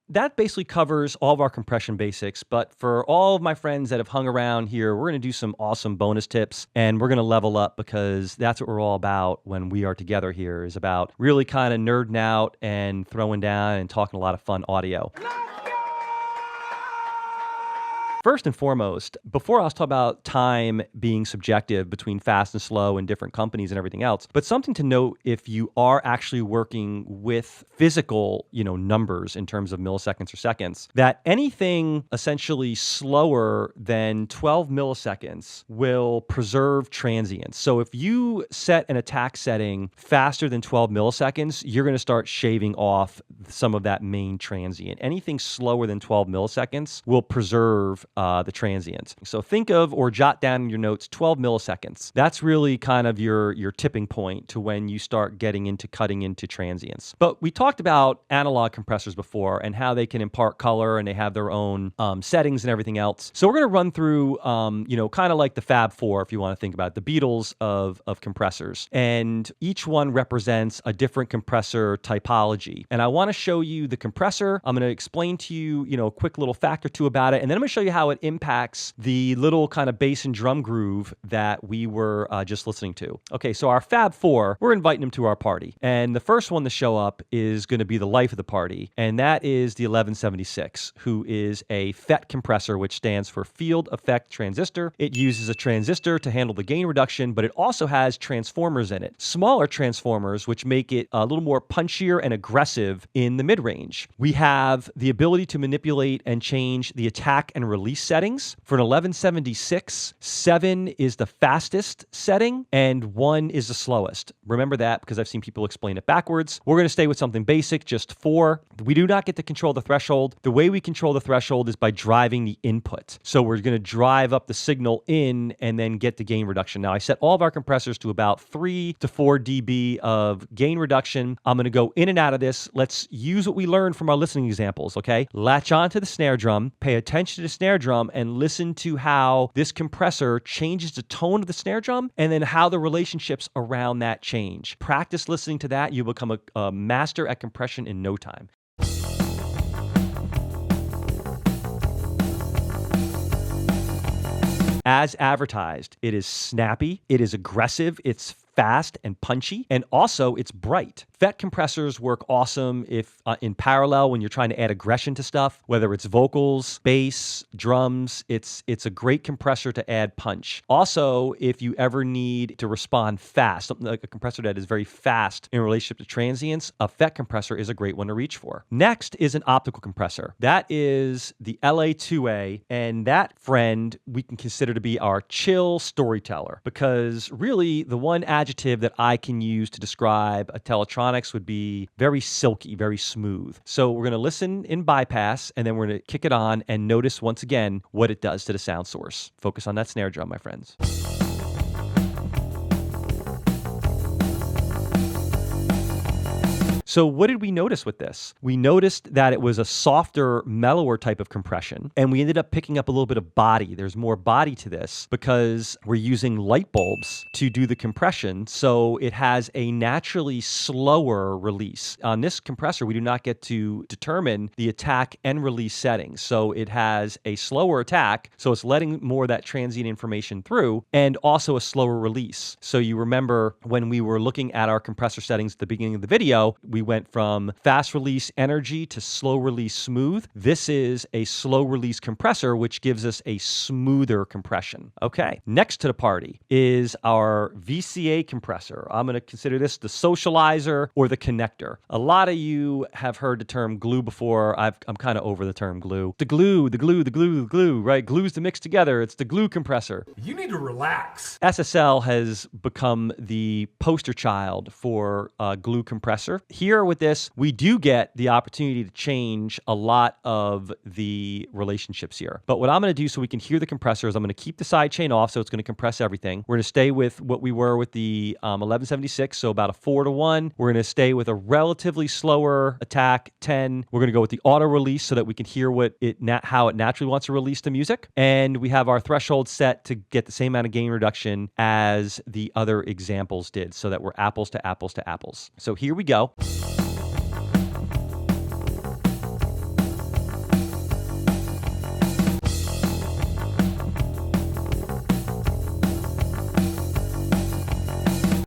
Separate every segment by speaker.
Speaker 1: that basically covers all of our compression basics. But for all of my friends that have hung around here, we're going to do some awesome bonus tips, and we're going to level up, because that's what we're all about when we are together here, is about really kind of nerding out and throwing down and talking a lot of fun audio. First and foremost, before I was talking about time being subjective between fast and slow and different companies and everything else, but something to note if you are actually working with physical, numbers in terms of milliseconds or seconds, that anything essentially slower than 12 milliseconds will preserve transients. So if you set an attack setting faster than 12 milliseconds, you're going to start shaving off some of that main transient. Anything slower than 12 milliseconds will preserve the transient. So think of, or jot down in your notes, 12 milliseconds. That's really kind of your tipping point to when you start getting into cutting into transients. But we talked about analog compressors before and how they can impart color, and they have their own settings and everything else. So we're going to run through, kind of like the Fab Four, if you want to think about it, the Beatles of compressors. And each one represents a different compressor typology. And I want to show you the compressor. I'm going to explain to you, a quick little fact or two about it. And then I'm going to show you how it impacts the little kind of bass and drum groove that we were just listening to. Okay, so our Fab Four, we're inviting them to our party. And the first one to show up is going to be the life of the party. And that is the 1176, who is a FET compressor, which stands for Field Effect Transistor. It uses a transistor to handle the gain reduction, but it also has transformers in it. Smaller transformers, which make it a little more punchier and aggressive in the mid-range. We have the ability to manipulate and change the attack and release settings. For an 1176, 7 is the fastest setting and 1 is the slowest. Remember that, because I've seen people explain it backwards. We're going to stay with something basic, just 4. We do not get to control the threshold. The way we control the threshold is by driving the input. So we're going to drive up the signal in and then get the gain reduction. Now, I set all of our compressors to about 3 to 4 dB of gain reduction. I'm going to go in and out of this. Let's use what we learned from our listening examples, okay? Latch on to the snare drum, pay attention to the snare drum, and listen to how this compressor changes the tone of the snare drum and then how the relationships around that change. Practice listening to that. You'll become a master at compression in no time. As advertised, it is snappy, it is aggressive, it's fast and punchy, and also it's bright. FET compressors work awesome if in parallel when you're trying to add aggression to stuff, whether it's vocals, bass, drums. It's a great compressor to add punch. Also, if you ever need to respond fast, something like a compressor that is very fast in relationship to transients, a FET compressor is a great one to reach for. Next is an optical compressor. That is the LA-2A, and that friend we can consider to be our chill storyteller, because really the one adjective that I can use to describe a Teletronix would be very silky, very smooth. So we're going to listen in bypass, and then we're going to kick it on and notice once again what it does to the sound source. Focus on that snare drum, my friends. So what did we notice with this? We noticed that it was a softer, mellower type of compression, and we ended up picking up a little bit of body. There's more body to this because we're using light bulbs to do the compression, so it has a naturally slower release. On this compressor, we do not get to determine the attack and release settings, so it has a slower attack, so it's letting more of that transient information through, and also a slower release. So you remember when we were looking at our compressor settings at the beginning of the video, we went from fast release energy to slow release smooth. This is a slow release compressor, which gives us a smoother compression. Okay, next to the party is our VCA compressor. I'm going to consider this the socializer or the connector. A lot of you have heard the term glue before. I'm kind of over the term glue. The glue, right? Glues to mix together. It's the glue compressor.
Speaker 2: You need to relax.
Speaker 1: SSL has become the poster child for glue compressor. Here with this, we do get the opportunity to change a lot of the relationships here. But what I'm going to do so we can hear the compressor is I'm going to keep the side chain off, so it's going to compress everything. We're going to stay with what we were with the 1176, so about a 4-to-1. We're going to stay with a relatively slower attack, 10. We're going to go with the auto release so that we can hear how it naturally wants to release the music. And we have our threshold set to get the same amount of gain reduction as the other examples did, so that we're apples to apples to apples. So here we go.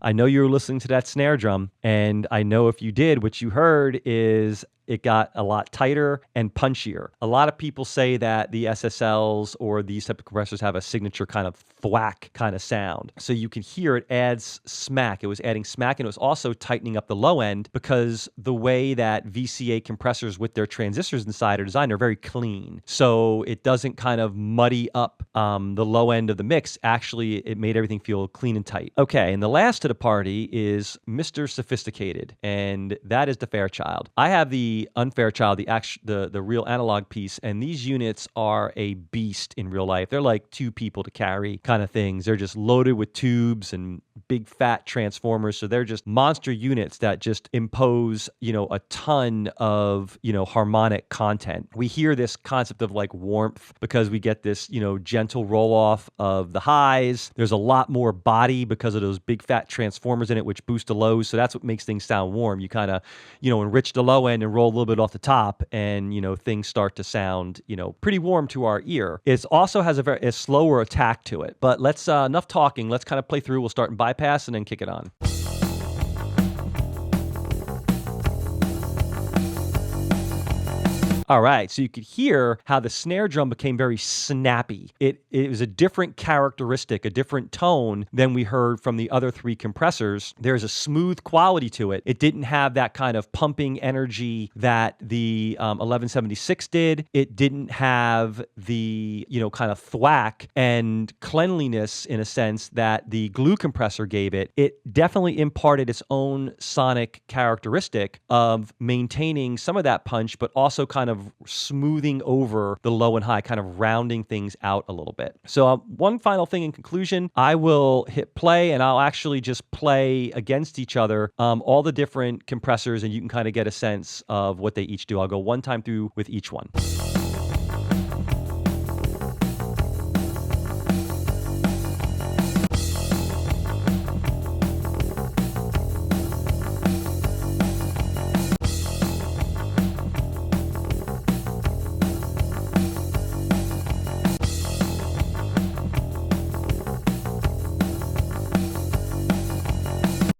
Speaker 1: I know you were listening to that snare drum, and I know if you did, what you heard is it got a lot tighter and punchier. A lot of people say that the SSLs or these type of compressors have a signature kind of thwack kind of sound. So you can hear it adds smack. It was adding smack, and it was also tightening up the low end because the way that VCA compressors with their transistors inside are designed are very clean. So it doesn't kind of muddy up the low end of the mix. Actually, it made everything feel clean and tight. Okay, and the last to the party is Mr. Sophisticated, and that is the Fairchild. I have the Unfairchild, the real analog piece, and these units are a beast in real life. They're like 2 people to carry kind of things. They're just loaded with tubes and big fat transformers. So they're just monster units that just impose, a ton of, harmonic content. We hear this concept of like warmth because we get this, gentle roll off of the highs. There's a lot more body because of those big fat transformers in it, which boost the lows. So that's what makes things sound warm. You kind of, enrich the low end and roll a little bit off the top, and things start to sound pretty warm to our ear. It also has a slower attack to it. But let's enough talking. Let's kind of play through. We'll start in bypass and then kick it on. All right, so you could hear how the snare drum became very snappy. It was a different characteristic, a different tone than we heard from the other 3 compressors. There's a smooth quality to it. It didn't have that kind of pumping energy that the 1176 did. It didn't have the, kind of thwack and cleanliness in a sense that the glue compressor gave it. It definitely imparted its own sonic characteristic of maintaining some of that punch, but also kind of smoothing over the low and high, kind of rounding things out a little bit. So one final thing in conclusion, I will hit play and I'll actually just play against each other all the different compressors, and you can kind of get a sense of what they each do. I'll go one time through with each one.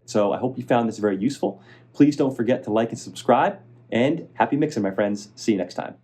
Speaker 1: So I hope you found this very useful. Please don't forget to like and subscribe, and happy mixing, my friends. See you next time.